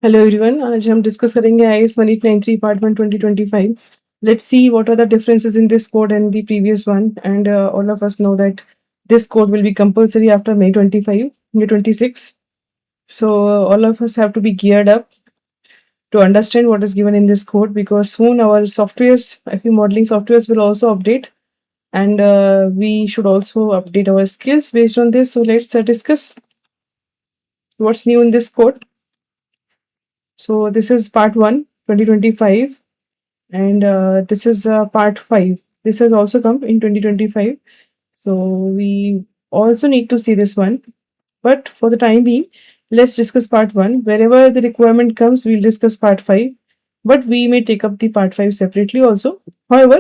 Hello everyone. आज हम discuss करेंगे IS 1893 part 1 2025. Let's see what are the differences in this code and the previous one, and all of us know that this code will be compulsory after May 25, May 26. So all of us have to be geared up to understand what is given in this code, because soon our softwares, FE modeling softwares, will also update, and we should also update our skills based on this. So let's discuss what's new in this code. So this is part 1 2025, and this is part 5. This has also come in 2025, so we also need to see this one, but for the time being, let's discuss part 1. Wherever the requirement comes, we'll discuss part 5, but we may take up the part 5 separately also. However,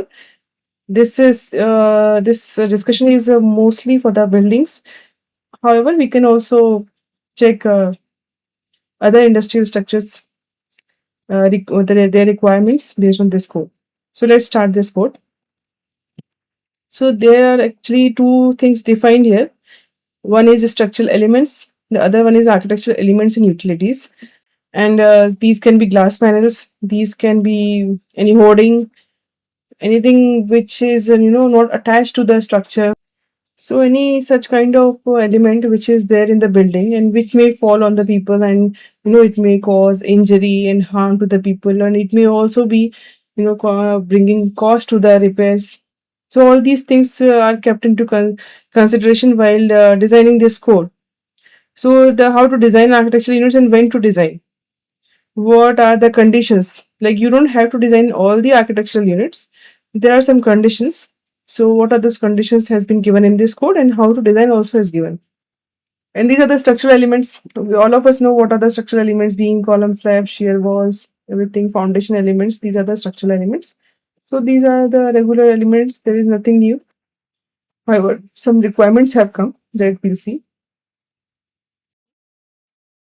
this discussion is mostly for the buildings. However, we can also check other industrial structures, their requirements based on this code. So let's start this code. So there are actually two things defined here. One is structural elements, the other one is architectural elements and utilities. And these can be glass panels, these can be any hoarding, anything which is not attached to the structure. So any such kind of element which is there in the building and which may fall on the people, and it may cause injury and harm to the people, and it may also be bringing cost to the repairs. So all these things are kept into consideration while designing this code. So the how to design architectural units and when to design. What are the conditions? Like, you don't have to design all the architectural units. There are some conditions. So what are those conditions has been given in this code, and how to design also is given. And these are the structural elements. All of us know what are the structural elements, being column, slab, shear walls, everything, foundation elements. These are the structural elements. So these are the regular elements. There is nothing new. However, some requirements have come that we'll see.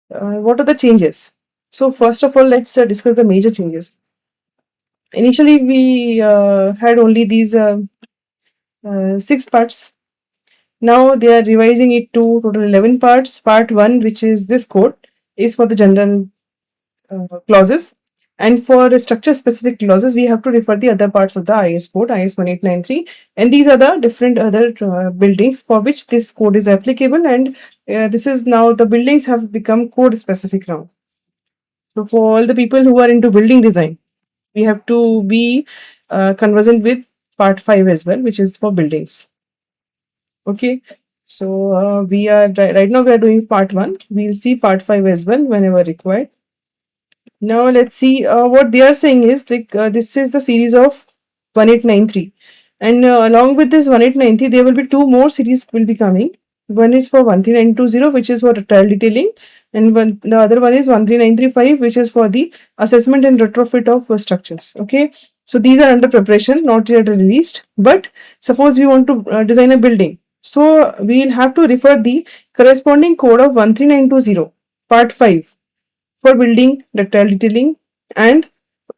What are the changes? So first of all, let's discuss the major changes. Initially, we had only these 6 parts. Now they are revising it to total 11 parts. Part 1, which is this code, is for the general clauses. And for the structure specific clauses, we have to refer the other parts of the IS code, IS 1893. And these are the different other buildings for which this code is applicable. And this is now the buildings have become code specific now. So for all the people who are into building design, we have to be conversant with part 5 as well, which is for buildings. Okay, so we are right now we are doing part 1. We'll see part 5 as well whenever required. Now let's see what they are saying is like this is the series of 1893, and along with this 1893 there will be two more series will be coming. One is for 13920, which is for tile detailing, and the other one is 13935, which is for the assessment and retrofit of structures. Okay, so these are under preparation, not yet released. But suppose we want to design a building, so we will have to refer the corresponding code of 13920 part 5 for building ductile detailing, and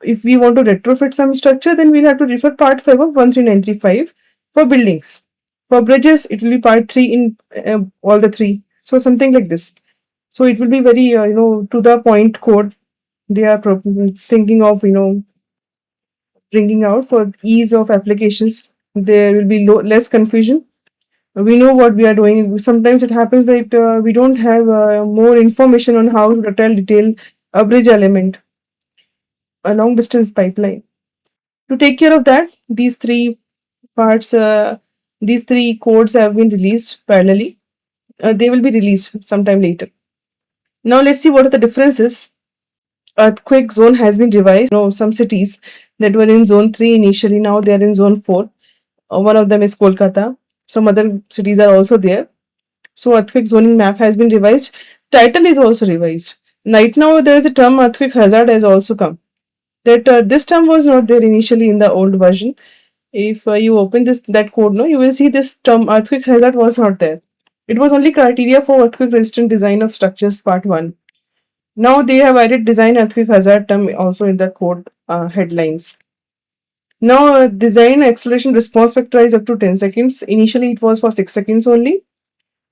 if we want to retrofit some structure, then we'll have to refer part 5 of 13935 for buildings. For bridges, it will be part 3 in all the three. So something like this. So it will be very to the point code they are thinking of bringing out for ease of applications. There will be less confusion. We know what we are doing. Sometimes it happens that we don't have more information on how to ductile detail a bridge element, a long distance pipeline. To take care of that, these three parts, these three codes have been released parallelly. They will be released sometime later. Now let's see what are the differences. Earthquake zone has been revised. Some cities that were in zone 3 initially, now they are in zone 4. One of them is Kolkata. Some other cities are also there. So earthquake zoning map has been revised. Title is also revised. Right now there is a term earthquake hazard has also come. That this term was not there initially in the old version. If you open that code, no, you will see this term earthquake hazard was not there. It was only criteria for earthquake resistant design of structures part 1. Now they have added design earthquake hazard term also in the code headlines. Now design acceleration response factor is up to 10 seconds. Initially it was for 6 seconds only.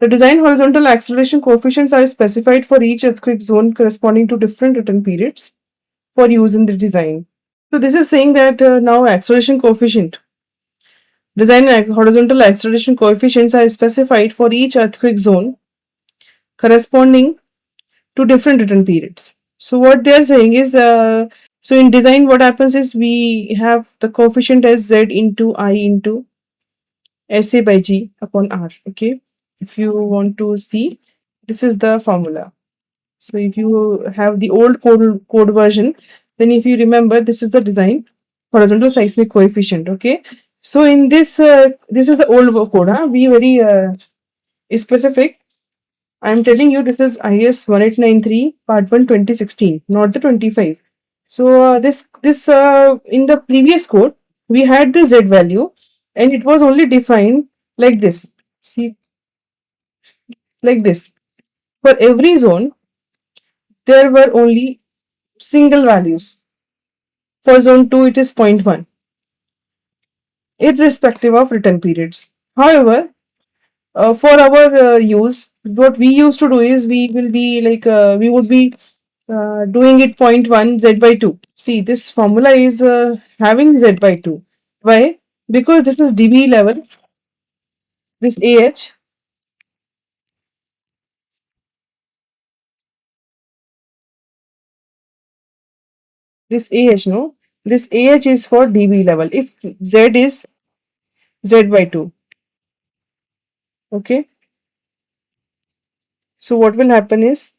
The design horizontal acceleration coefficients are specified for each earthquake zone corresponding to different return periods for use in the design. So this is saying that now acceleration coefficient, design horizontal acceleration coefficients are specified for each earthquake zone corresponding to different return periods. So what they are saying is, so in design, what happens is we have the coefficient as z into I into SA by G upon R. Okay. If you want to see, this is the formula. So if you have the old code version, then if you remember, this is the design horizontal seismic coefficient. Okay. So in this, this is the old code. Huh? Be very specific. I am telling you, this is IS 1893 Part 1 2016, not the 25. So this in the previous code we had the z value, and it was only defined like this. See, like this. For every zone, there were only single values. For zone 2, it is zero point 0.1, irrespective of return periods. However, for our use, what we used to do is we will be like we would be doing it zero point 0.1 z by 2. See, this formula is having z by 2. Why? Because this is dB level, this AH, this AH, no? This AH is for dB level. If Z is Z by 2. Okay. So what will happen is,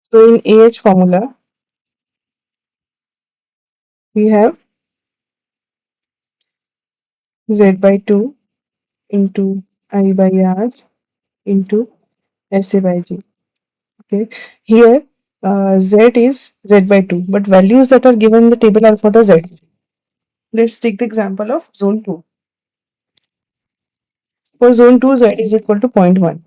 so in AH formula, we have Z by 2 into I by R into SA by G. Okay. Here, Z is Z by 2, but values that are given in the table are for the Z. Let's take the example of zone 2. For zone 2, Z is equal to zero point 0.1.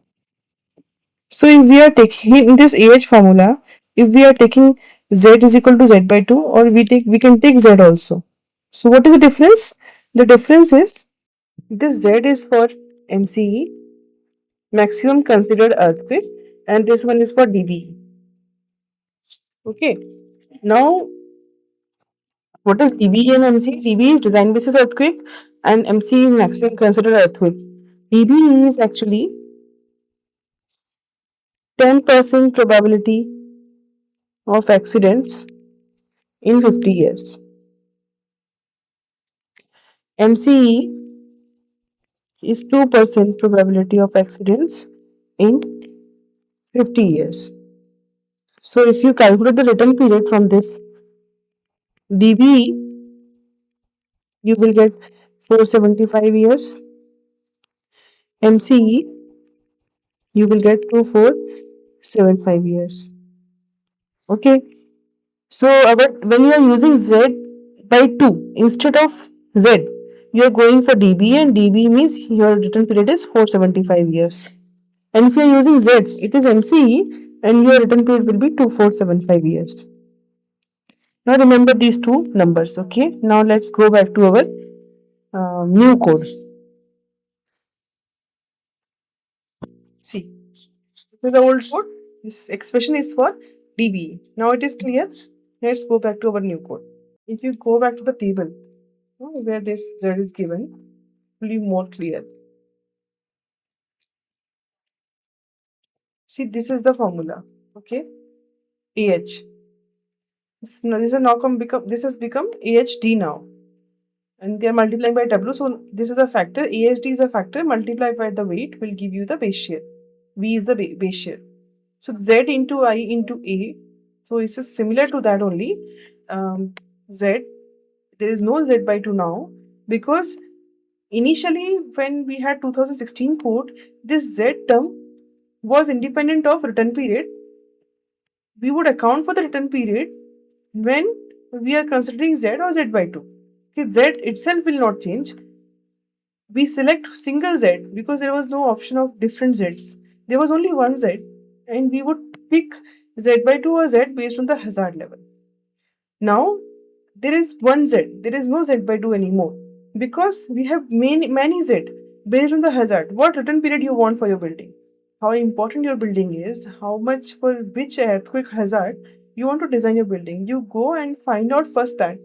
So if we are taking in this AH formula, if we are taking Z is equal to Z by 2, or we can take Z also. So what is the difference? The difference is this Z is for MCE, maximum considered earthquake, and this one is for DBE. Okay. Now what is DBE and MCE? DBE is design basis earthquake and MCE is maximum considered earthquake. DBE is actually 10% probability of accidents in 50 years. MCE is 2% probability of accidents in 50 years. So if you calculate the return period from this DBE, you will get 475 years. MCE, you will get 2475 years. Okay. So when you are using Z by 2 instead of Z, you are going for DBE, and DBE means your return period is 475 years. And if you are using Z, it is MCE, and your return period will be 2475 years. Now remember these two numbers, okay? Now let's go back to our new code. See, with the old code, this expression is for DBE. Now it is clear. Let's go back to our new code. If you go back to the table where this Z is given, it will be more clear. See, this is the formula, okay? AH. This is now become, this has become AHD now, and they are multiplying by W. So this is a factor. AHD is a factor multiplied by the weight will give you the base shear. V is the base shear. So Z into I into A. So this is similar to that only. Z, there is no Z by 2 now, because initially when we had 2016 code, this Z term was independent of return period. We would account for the return period when we are considering Z or Z by 2. Okay, Z itself will not change. We select single Z because there was no option of different Zs. There was only one Z, and we would pick Z by 2 or Z based on the hazard level. Now, there is one Z. There is no Z by 2 anymore because we have many Z based on the hazard. What return period you want for your building? How important your building is, how much for which earthquake hazard you want to design your building. You go and find out first that,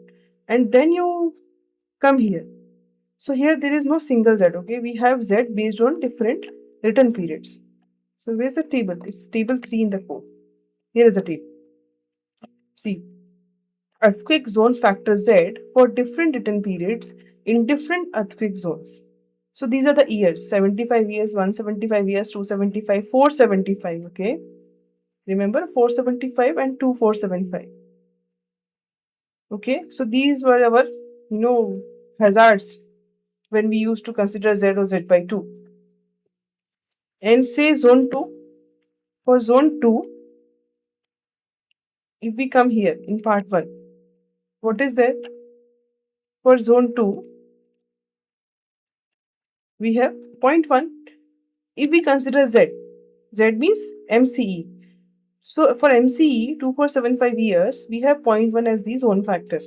and then you come here. So here there is no single Z, okay? We have Z based on different return periods. So where's the table? It's table 3 in the code. Here is the table. See, earthquake zone factor Z for different return periods in different earthquake zones. So these are the years: 75 years, 175 years, 275, 475. Okay, remember 475 and 2475. Okay, so these were our hazards when we used to consider Z or Z by 2. And say zone 2. For zone 2, if we come here in part 1, what is that? For zone 2, we have 0.1. If we consider Z, Z means MCE. So for MCE, 2475 years, we have 0.1 as the zone factor.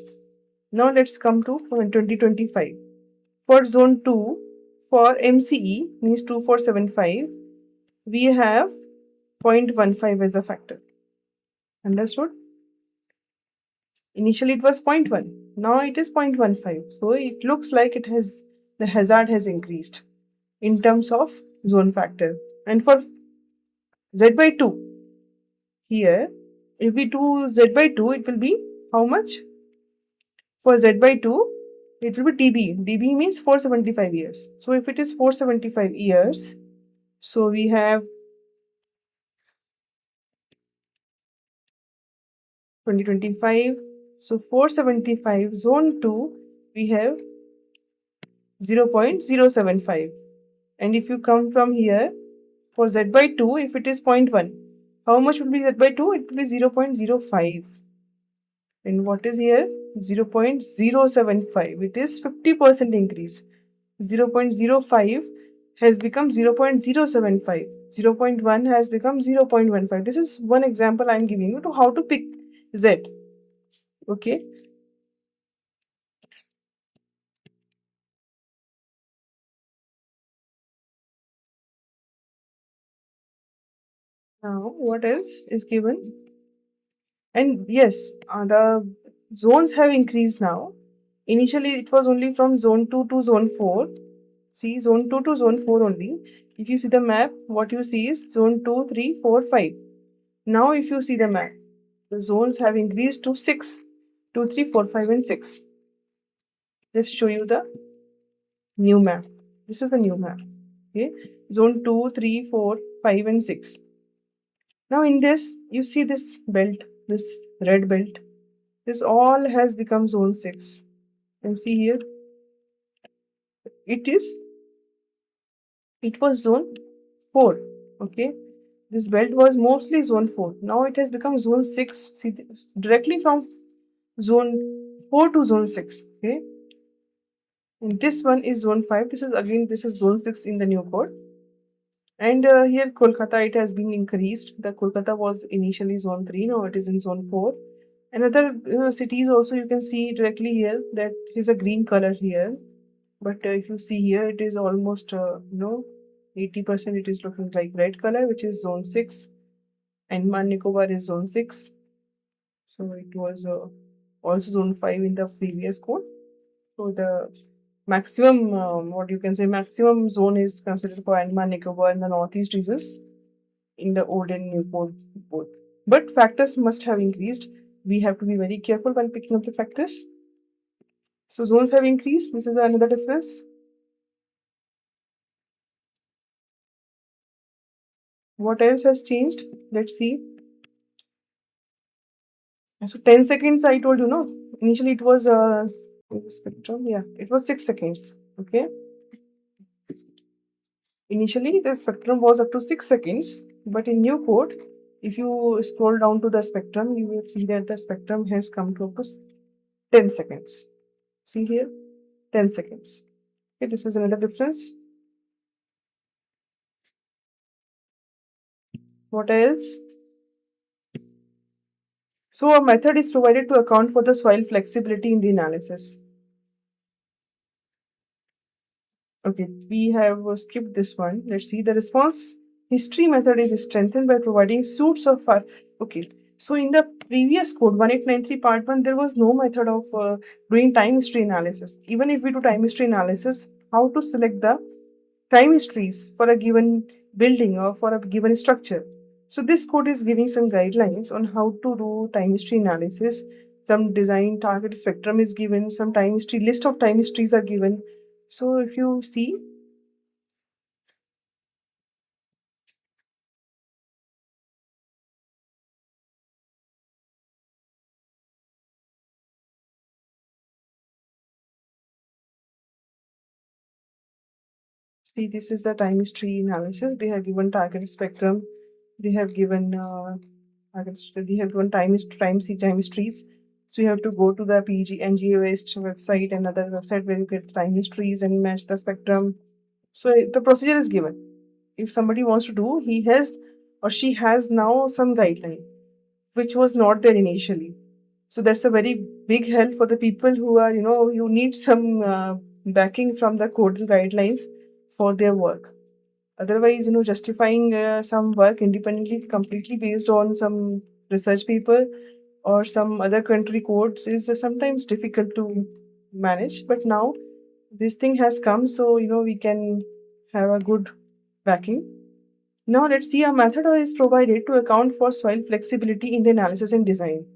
Now let's come to 2025. For zone 2, for MCE means 2475, we have 0.15 as a factor. Understood? Initially it was 0.1. Now it is 0.15. So it looks like the hazard has increased in terms of zone factor. And for Z by 2, here, if we do Z by 2, it will be how much? For Z by 2, it will be dB. dB means 475 years. So if it is 475 years, so we have 2025. So 475 zone 2, we have 0.075. And if you come from here, for Z by 2, if it is 0.1, how much will be Z by 2? It will be 0.05. And what is here? 0.075. It is 50% increase. 0.05 has become 0.075. 0.1 has become 0.15. This is one example I am giving you to how to pick Z. Okay. Now, what else is given? And yes, the zones have increased now. Initially, it was only from zone 2 to zone 4. See, zone 2 to zone 4 only. If you see the map, what you see is zone 2, 3, 4, 5. Now, if you see the map, the zones have increased to 6. 2, 3, 4, 5, and 6. Let's show you the new map. This is the new map. Okay, zone 2, 3, 4, 5, and 6. Now, in this, you see this belt, this red belt. This all has become zone 6. And see here, it is, it was zone 4. Okay, this belt was mostly zone 4. Now it has become zone 6. See, directly from zone 4 to zone 6. Okay, and this one is zone 5. This is zone 6 in the new code. And here Kolkata, it has been increased. The Kolkata was initially zone 3. Now it is in zone 4. And other cities also, you can see directly here that it is a green color here. But if you see here, it is almost 80%. It is looking like red color, which is zone 6. And Andaman Nicobar is zone 6. So it was also zone 5 in the previous code. So the maximum, maximum zone is considered for Andaman Nicobar and the northeast regions in the old and new code both. But factors must have increased. We have to be very careful while picking up the factors. So zones have increased. This is another difference. What else has changed? Let's see. So 10 seconds, I told you, no? Initially it was spectrum. Yeah, it was 6 seconds. Okay. Initially the spectrum was up to 6 seconds, but in new code, if you scroll down to the spectrum, you will see that the spectrum has come to up to 10 seconds. See here, 10 seconds. Okay, this is another difference. What else? So a method is provided to account for the soil flexibility in the analysis. Okay, we have skipped this one. Let's see. The response history method is strengthened by providing suits of fire. Okay, so in the previous code 1893 part 1, there was no method of doing time history analysis. Even if we do time history analysis, how to select the time histories for a given building or for a given structure. So this code is giving some guidelines on how to do time history analysis. Some design target spectrum is given, some time history, list of time histories are given. So if you see this is the time history analysis. They have given target spectrum. They have given they have given time histories. So you have to go to the PG NGOist website and other website where you get time histories and match the spectrum. So the procedure is given. If somebody wants to do, he has or she has now some guideline which was not there initially. So that's a very big help for the people who are, you need some backing from the codal guidelines for their work. Otherwise, justifying some work independently, completely based on some research paper or some other country codes is sometimes difficult to manage. But now this thing has come, so we can have a good backing. Now let's see, a method is provided to account for soil flexibility in the analysis and design.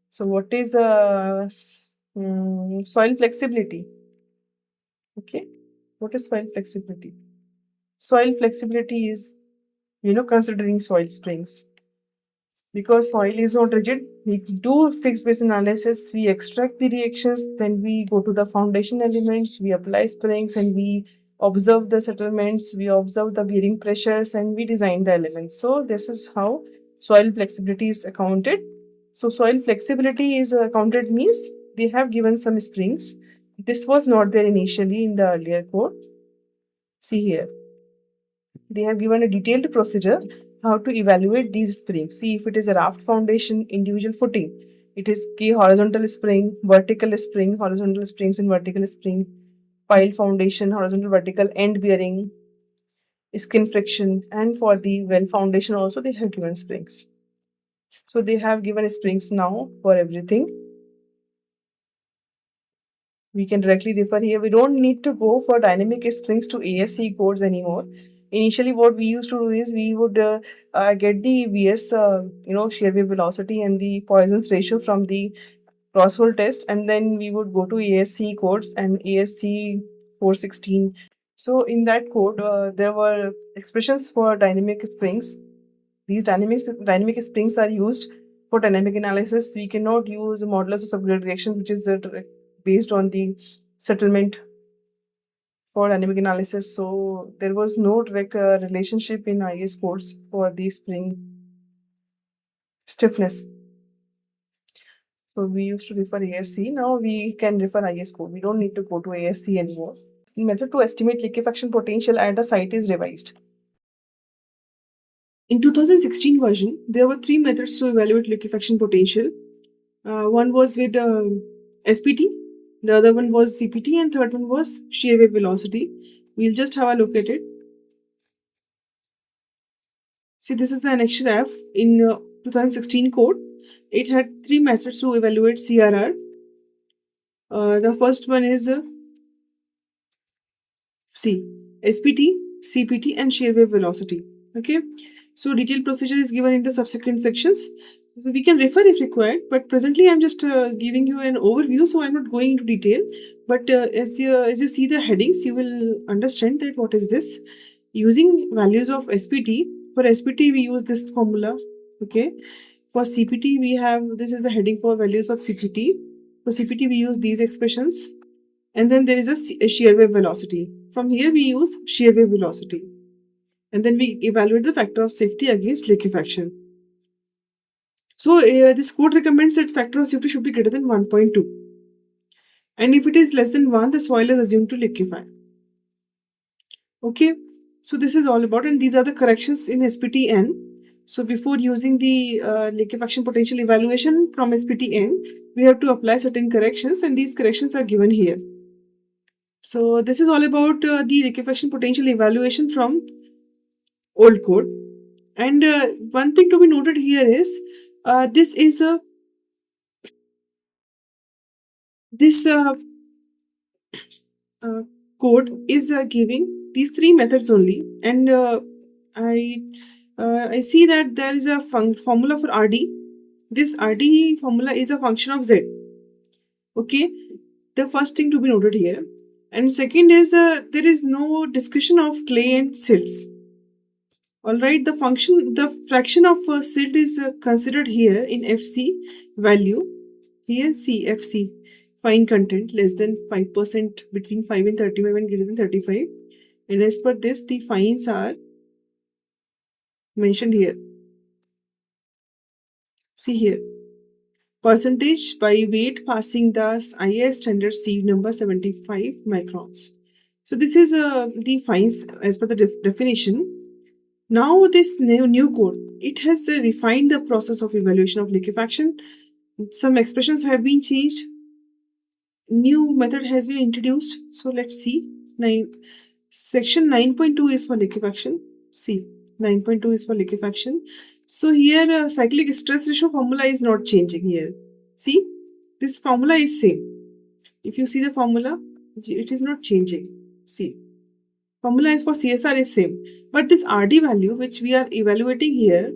So what is soil flexibility? Okay, what is soil flexibility? Soil flexibility is, considering soil springs. Because soil is not rigid, we do fixed base analysis, we extract the reactions, then we go to the foundation elements, we apply springs and we observe the settlements, we observe the bearing pressures and we design the elements. So this is how soil flexibility is accounted. So soil flexibility is accounted means they have given some springs. This was not there initially in the earlier code. See here. They have given a detailed procedure how to evaluate these springs. See if it is a raft foundation, individual footing. It is key horizontal spring, vertical spring, horizontal springs and vertical spring, pile foundation, horizontal vertical end bearing, skin friction, and for the well foundation also they have given springs. So they have given springs now for everything. We can directly refer here. We don't need to go for dynamic springs to ASC codes anymore. Initially, what we used to do is we would get the VS, shear wave velocity and the Poisson's ratio from the cross-hole test, and then we would go to ASC codes and ASC 416. So in that code, there were expressions for dynamic springs. These dynamic springs are used for dynamic analysis. We cannot use modulus of subgradient reaction, which is based on the settlement for dynamic analysis. So there was no direct relationship in IS codes for the spring stiffness. So we used to refer ASC. Now we can refer IS code. We don't need to go to ASC anymore. Method to estimate liquefaction potential at a site is revised. In 2016 version, there were three methods to evaluate liquefaction potential. One was with SPT, the other one was CPT, and third one was shear wave velocity. We'll just have a look at it. See, this is the annexure F in 2016 code. It had three methods to evaluate CRR. The first one is SPT, CPT, and shear wave velocity. Okay, so detailed procedure is given in the subsequent sections. We can refer if required, but presently I'm just giving you an overview, so I'm not going into detail. But as you see the headings, you will understand that what is this. Using values of SPT, for SPT we use this formula. Okay, for CPT we have, this is the heading for values of CPT. For CPT we use these expressions, and then there is a shear wave velocity. From here we use shear wave velocity, and then we evaluate the factor of safety against liquefaction. So this code recommends that factor of safety should be greater than 1.2. And if it is less than 1, the soil is assumed to liquefy. Okay, so this is all about, and these are the corrections in SPTN. So before using the liquefaction potential evaluation from SPTN, we have to apply certain corrections, and these corrections are given here. So this is all about the liquefaction potential evaluation from old code. And one thing to be noted here is this is a this uh, code is giving these three methods only, and I see that there is a formula for RD. This RD formula is a function of Z. Okay, the first thing to be noted here, and second is there is no discussion of clay and silts. All right, the fraction of silt is considered here in FC value. Here, see FC fine content less than 5%, between 5 and 35 and greater than 35. And as per this, the fines are mentioned here. See here, percentage by weight passing the IAS standard sieve number 75 microns. So this is the fines as per the definition. Now this new code, it has refined the process of evaluation of liquefaction. Some expressions have been changed. New method has been introduced. So let's see. Section 9.2 is for liquefaction. See, 9.2 is for liquefaction. So here cyclic stress ratio formula is not changing here. See, this formula is same. If you see the formula, it is not changing. See, formula is for CSR is same. But this RD value which we are evaluating here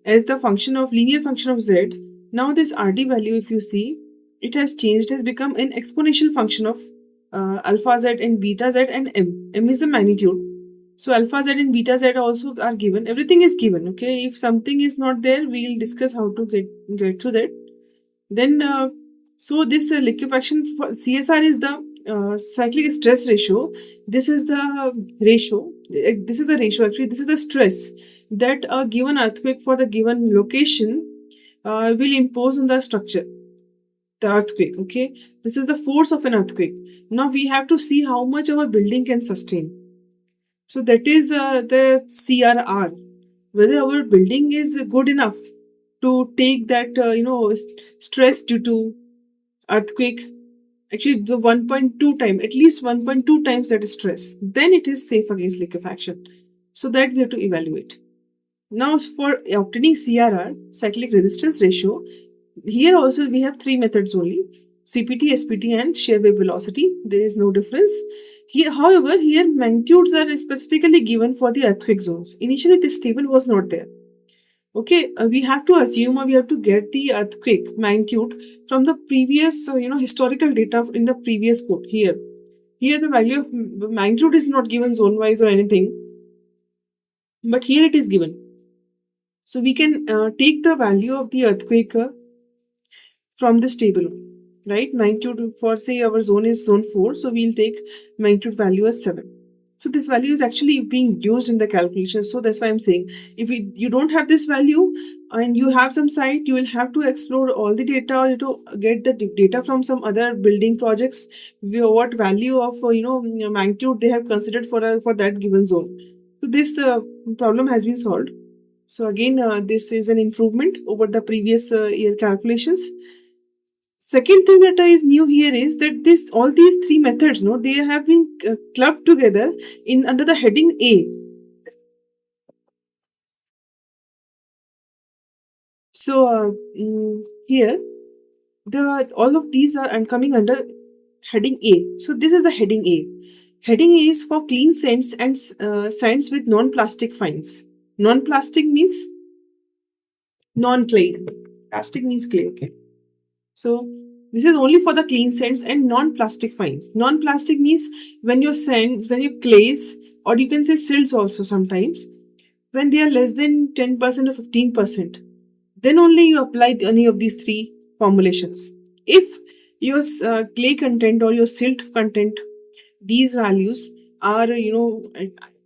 as the function of linear function of Z, now this RD value, if you see, it has changed, it has become an exponential function of alpha Z and beta Z and M. M is the magnitude. So alpha Z and beta Z also are given. Everything is given. Okay, if something is not there, we will discuss how to get through that. Then so this liquefaction for CSR is the cyclic stress ratio. This is the ratio. This is a ratio actually. This is the stress that a given earthquake for the given location will impose on the structure. The earthquake. Okay, this is the force of an earthquake. Now we have to see how much our building can sustain. So that is the CRR. Whether our building is good enough to take that stress due to earthquake, actually the 1.2 time, at least 1.2 times that stress, then it is safe against liquefaction. So that we have to evaluate. Now for obtaining CRR, cyclic resistance ratio, here also we have three methods only: CPT, SPT and shear wave velocity. There is no difference. Here, however, here magnitudes are specifically given for the earthquake zones. Initially this table was not there. Okay, we have to assume or we have to get the earthquake magnitude from the previous, historical data in the previous code. Here the value of magnitude is not given zone wise or anything, but here it is given. So we can take the value of the earthquake from this table, right? Magnitude for say our zone is zone 4, so we'll take magnitude value as 7. So this value is actually being used in the calculation. So that's why I'm saying if you don't have this value and you have some site, you will have to explore all the data to get the data from some other building projects, what value of magnitude they have considered for that given zone. So this problem has been solved. So again, this is an improvement over the previous year calculations. Second thing that is new here is that all these three methods, they have been clubbed together in under the heading A. So here all of these are coming under heading A. So this is the heading A. Heading A is for clean sands and sands with non-plastic fines. Non-plastic means non-clay. Plastic means clay. Okay. So this is only for the clean sands and non-plastic fines. Non-plastic means when your sands, when your clays, or you can say silts also sometimes, when they are less than 10% or 15%, then only you apply any of these three formulations. If your clay content or your silt content, these values are,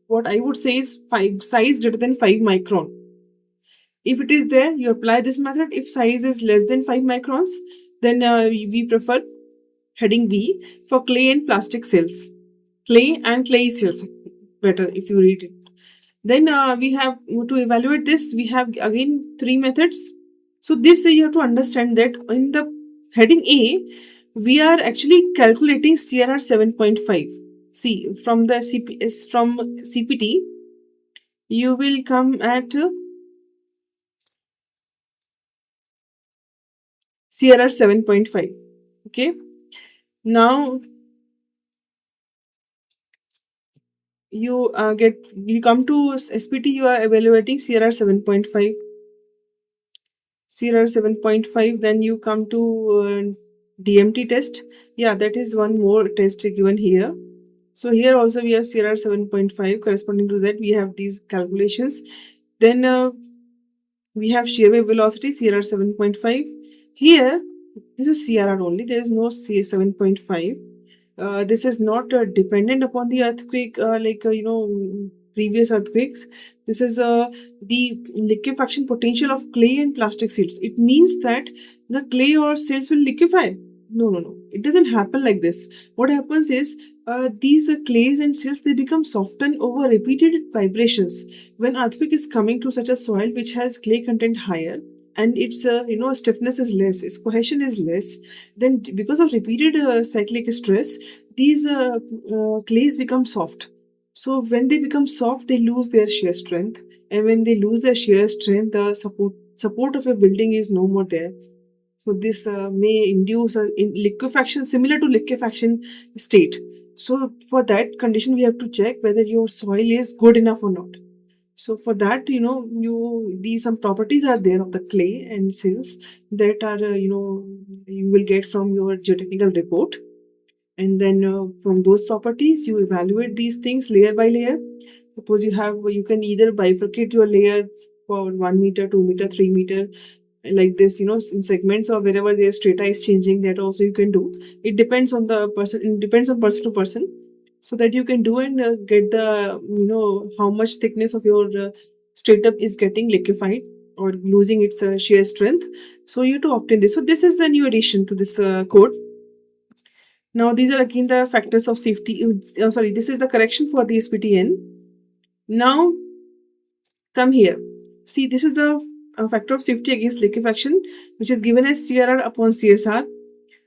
what I would say is size greater than 5 micron. If it is there, you apply this method. If size is less than 5 microns, then we prefer heading B for clay and plastic cells. Clay and clay cells, better if you read it. Then we have to evaluate this. We have again three methods. So this you have to understand that in the heading A, we are actually calculating CRR 7.5. See, from the CP, from CPT, you will come at CRR 7.5. Okay. Now you come to SPT, you are evaluating CRR 7.5. CRR 7.5, then you come to DMT test. Yeah, that is one more test given here. So here also we have CRR 7.5. Corresponding to that, we have these calculations. Then we have shear wave velocity, CRR 7.5. Here, this is CRR only. There is no C 7.5. This is not dependent upon the earthquake, previous earthquakes. This is the liquefaction potential of clay and plastic seeds. It means that the clay or seeds will liquefy. No, no, no. It doesn't happen like this. What happens is these clays and seeds, they become softened over repeated vibrations. When earthquake is coming to such a soil which has clay content higher, and its stiffness is less, its cohesion is less, then because of repeated cyclic stress, these clays become soft. So when they become soft, they lose their shear strength, and when they lose their shear strength, the support of a building is no more there. So this may induce a in liquefaction, similar to liquefaction state. So for that condition, we have to check whether your soil is good enough or not. So for that, these some properties are there of the clay and silts that are you will get from your geotechnical report, and then from those properties you evaluate these things layer by layer. Suppose you can either bifurcate your layer for 1 meter, 2 meter, 3 meter, like this, in segments, or wherever their strata is changing, that also you can do. It depends on the person, it depends on person to person, so that you can do and get the how much thickness of your stratum is getting liquefied or losing its shear strength. So you have to obtain this. So this is the new addition to this code. Now these are again the factors of safety. Sorry, this is the correction for the SPTN. Now come here. See, this is the factor of safety against liquefaction, which is given as CRR upon CSR.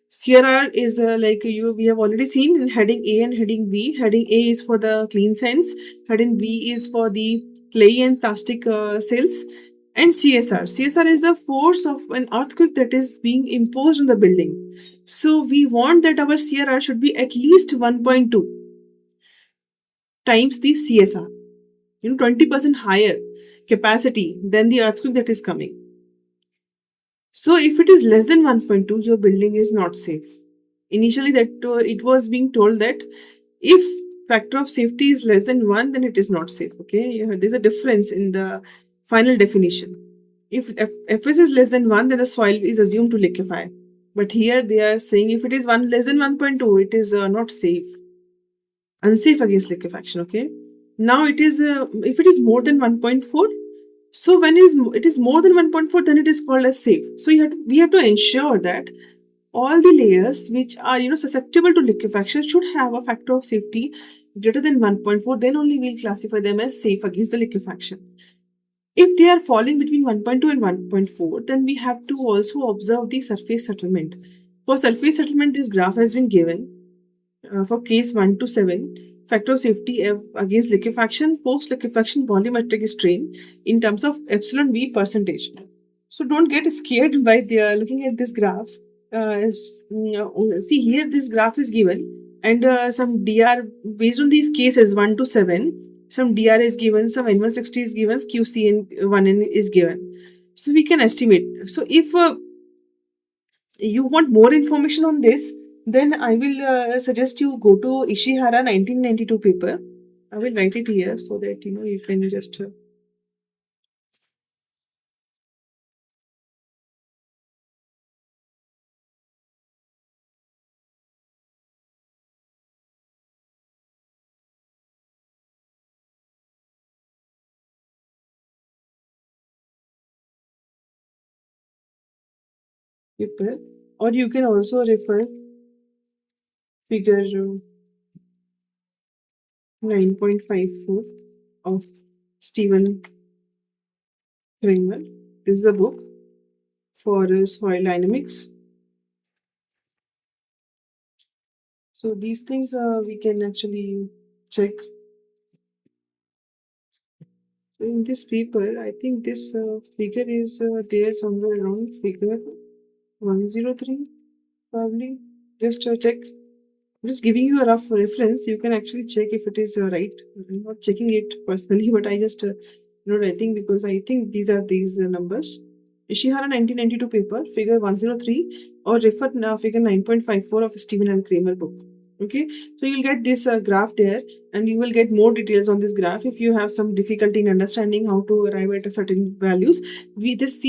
CRR is we have already seen in heading A and heading B. Heading A is for the clean sands. Heading B is for the clay and plastic cells. And CSR. CSR is the force of an earthquake that is being imposed on the building. So we want that our CRR should be at least 1.2 times the CSR. 20% higher capacity than the earthquake that is coming. So if it is less than 1.2, your building is not safe. Initially, that it was being told that if factor of safety is less than 1, then it is not safe. Okay, there's a difference in the final definition. If Fs is less than 1, then the soil is assumed to liquefy. But here they are saying if it is less than 1.2, it is not safe, unsafe against liquefaction. Okay. Now it is if it is more than 1.4, so when it is more than 1.4, then it is called as safe. So we have to ensure that all the layers which are susceptible to liquefaction should have a factor of safety greater than 1.4. Then only we'll classify them as safe against the liquefaction. If they are falling between 1.2 and 1.4, then we have to also observe the surface settlement. For surface settlement, this graph has been given for case 1 to 7. Factor of safety against liquefaction, post liquefaction volumetric strain in terms of epsilon V percentage. So don't get scared by looking at this graph. See here, this graph is given, and some DR based on these cases 1 to 7. Some DR is given, some N160 is given, QC and 1N is given. So we can estimate. So if you want more information on this, then I will suggest you go to Ishihara 1992 paper. I will write it here so that you can just paper, or you can also refer figure 9.54 of Stephen Kramer. This is a book for soil dynamics. So these things we can actually check. So in this paper, I think this figure is there somewhere around figure 103 probably. Just check. I'm just giving you a rough reference. You can actually check if it is right. I'm not checking it personally, but I just writing because I think these are these numbers. Ishihara 1992 paper, figure 103, or refer figure 9.54 of Stephen L. Kramer book. Okay, so you'll get this graph there, and you will get more details on this graph if you have some difficulty in understanding how to arrive at a certain values. We this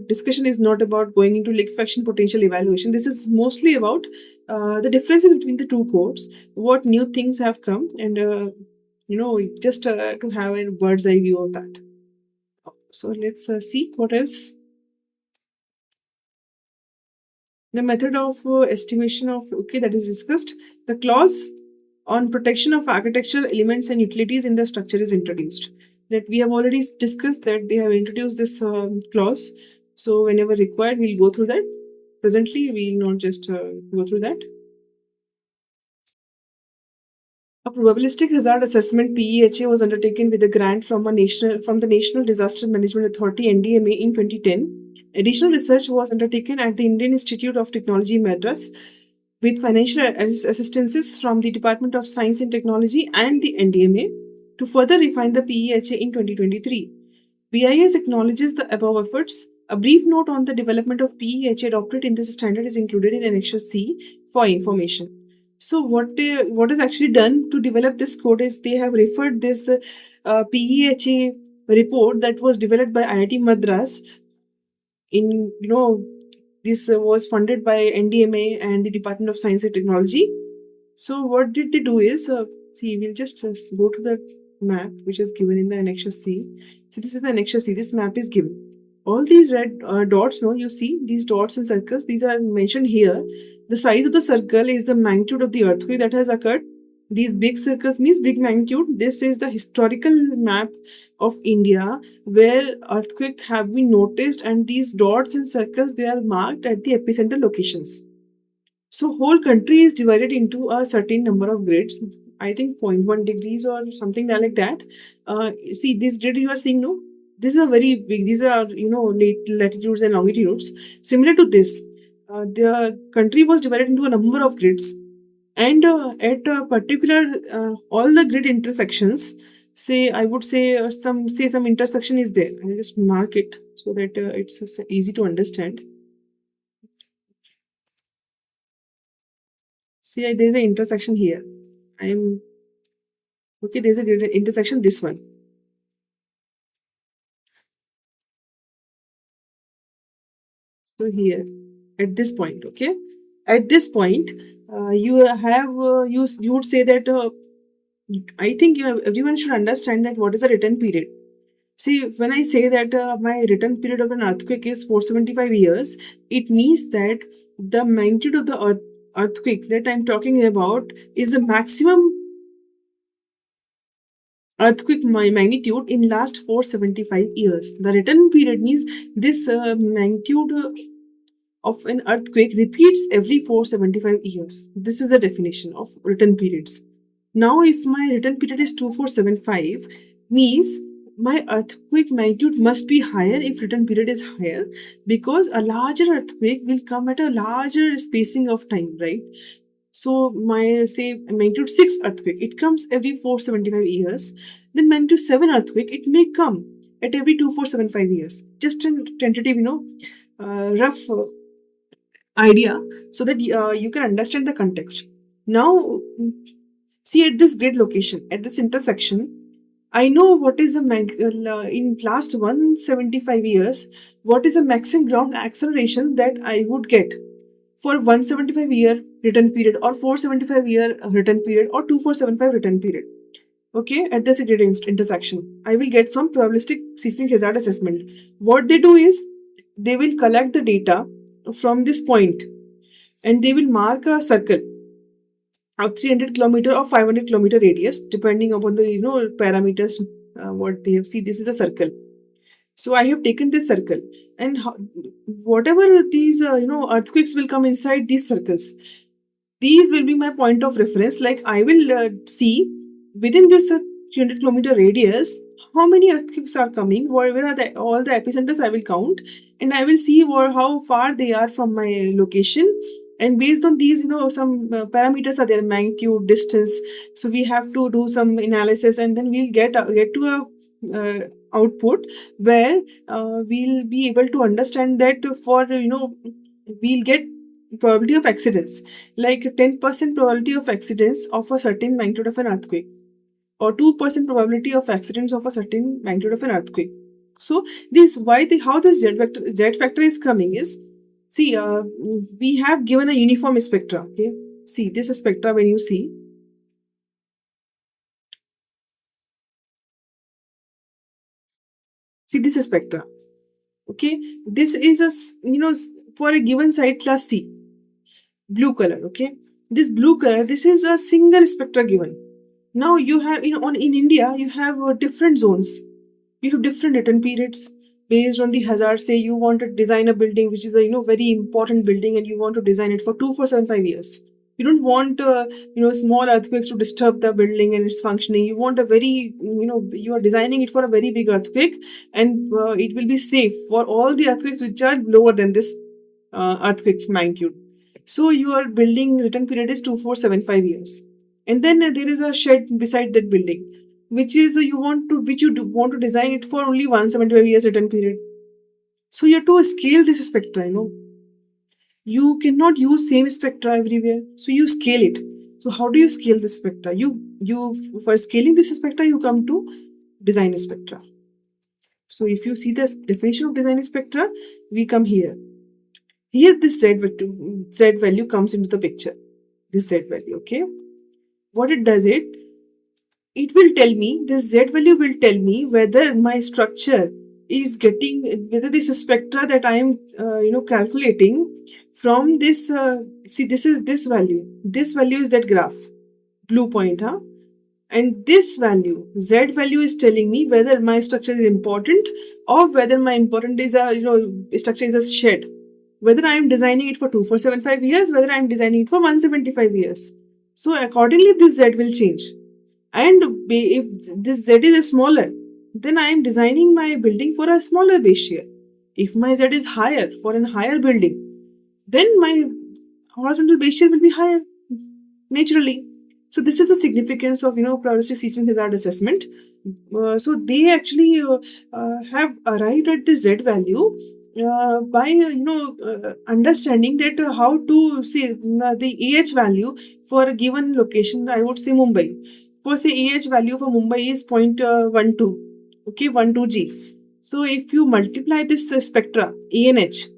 discussion is not about going into liquefaction potential evaluation. This is mostly about the differences between the two codes, what new things have come, and just to have a bird's eye view of that. So let's see what else. The method of estimation of that is discussed. The clause on protection of architectural elements and utilities in the structure is introduced. That we have already discussed that they have introduced this clause. So whenever required, we'll go through that. Presently, we will not just go through that. A probabilistic hazard assessment (PEHA) was undertaken with a grant from the National Disaster Management Authority (NDMA) in 2010. Additional research was undertaken at the Indian Institute of Technology, Madras, with financial assistances from the Department of Science and Technology and the NDMA to further refine the PEHA in 2023. BIS acknowledges the above efforts. A brief note on the development of PEHA adopted in this standard is included in Annexure C for information. So what is actually done to develop this code is they have referred this PEHA report that was developed by IIT Madras. In this was funded by NDMA and the Department of Science and Technology. So what did they do is see, we'll just go to the map which is given in the Annexure C. So this is the Annexure C. This map is given. All these red dots, no, you see these dots and circles, these are mentioned here. The size of the circle is the magnitude of the earthquake that has occurred. These big circles means big magnitude. This is the historical map of India where earthquake have been noticed, and these dots and circles, they are marked at the epicenter locations. So whole country is divided into a certain number of grids. I think 0.1 degrees or something like that. See this grid you are seeing, no? This is a very big. These are latitudes and longitudes. Similar to this, the country was divided into a number of grids, and at a particular all the grid intersections. Say I would say some intersection is there. I'll just mark it so that it's easy to understand. See, there's an intersection here. There's a grid intersection, this one. So here, at this point, okay? At this point, you have, you would say that, I think everyone should understand that what is a return period. See, when I say that my return period of an earthquake is 475 years, it means that the magnitude of the earthquake that I'm talking about is the maximum earthquake magnitude in last 475 years. The return period means this magnitude of an earthquake repeats every 475 years. This is the definition of return periods. Now, if my return period is 2475, means my earthquake magnitude must be higher if return period is higher, because a larger earthquake will come at a larger spacing of time, right? So my say magnitude 6 earthquake, it comes every 475 years. Then magnitude 7 earthquake, it may come at every 2475 years. Just a tentative, rough idea so that you can understand the context. Now, see at this grid location, at this intersection, I know what is the in last 175 years, what is the maximum ground acceleration that I would get for 175-year return period, or 475-year return period, or 2475 return period. Okay, at this grid intersection, I will get from probabilistic seismic hazard assessment. What they do is they will collect the data from this point and they will mark a circle of 300 kilometer or 500 kilometer radius, depending upon the parameters what they have. See, this is a circle. So I have taken this circle, and whatever these earthquakes will come inside these circles, these will be my point of reference. Like I will see within this 300-kilometer radius how many earthquakes are coming, where are all the epicenters I will count, and I will see how far they are from my location. And based on these, some parameters are there, magnitude, distance. So we have to do some analysis, and then we'll get to a output where we'll be able to understand that for we'll get probability of accidents, like 10% probability of accidents of a certain magnitude of an earthquake, or 2% probability of accidents of a certain magnitude of an earthquake. So this why the how this z factor is coming is, see, we have given a uniform spectra. Okay, see this spectra. When you see this spectra, okay, this is for a given site class C, blue color. Okay, this blue color, this is a single spectra given. Now you have, in India you have different zones. You have different return periods based on the hazard. Say you want to design a building which is a very important building, and you want to design it for 2475 years. You don't want small earthquakes to disturb the building and its functioning. You want a very, you are designing it for a very big earthquake, and it will be safe for all the earthquakes which are lower than this earthquake magnitude. So your building return period is 2475 years, and then there is a shed beside that building, which is want to design it for only 175 years return period. So you have to scale this spectra. You cannot use same spectra everywhere, so you scale it. So how do you scale this spectra? You for scaling this spectra, you come to design spectra. So if you see the definition of design spectra, we come here. Here this z value comes into the picture. This z value, okay, what it does, it will tell me, this z value will tell me whether my structure is getting, whether this spectra that I am calculating from this, see, this is this value is that graph, blue point, and this value, z value, is telling me whether my structure is important, or whether my important is a structure is a shed, whether I am designing it for 2475 years, whether I am designing it for 175 years. So accordingly this z will change. And if this z is smaller, then I am designing my building for a smaller base shear. If my z is higher for a higher building, then my horizontal base shear will be higher naturally. So this is the significance of probabilistic seismic hazard assessment. So they actually have arrived at the z value by understanding that how to see the AH value for a given location. I would say Mumbai. For say AH value for Mumbai is 0.12, okay, 12G. So if you multiply this spectra ANH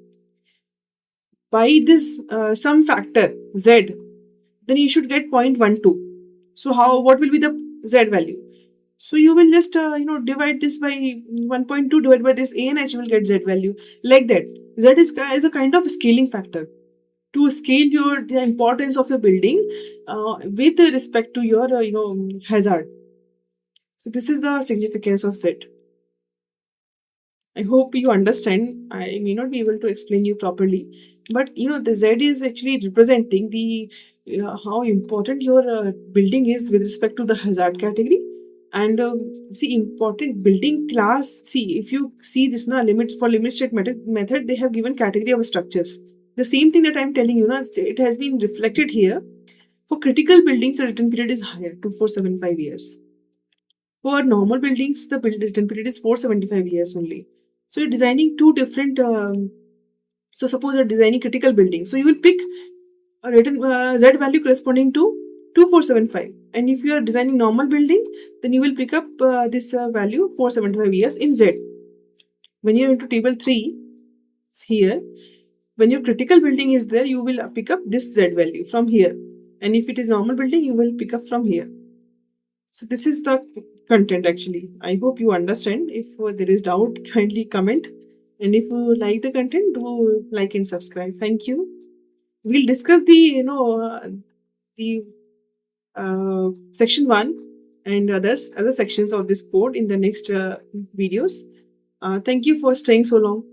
by this some factor Z, then you should get 0.12. So what will be the Z value? So you will just divide this by 1.2 divided by this ANH, you will get Z value. Like that, Z is a kind of scaling factor to scale the importance of your building with respect to your hazard. So this is the significance of Z. I hope you understand. I may not be able to explain you properly, but the Z is actually representing the how important your building is with respect to the hazard category. And see, important building class. See, if you see this limit state method, they have given category of structures. The same thing that I'm telling you, it has been reflected here. For critical buildings, the return period is higher, 2475 years. For normal buildings, the return period is 475 years only. So you're designing two different. So suppose you're designing critical building, so you will pick a return Z value corresponding to 2475. And if you are designing normal building, then you will pick up this value 475 years in Z. When you're into table 3, it's here. When your critical building is there, you will pick up this Z value from here. And if it is normal building, you will pick up from here. So this is the content actually. I hope you understand. If there is doubt, kindly comment. And if you like the content, do like and subscribe. Thank you. We'll discuss the section 1 and other sections of this code in the next videos. Thank you for staying so long.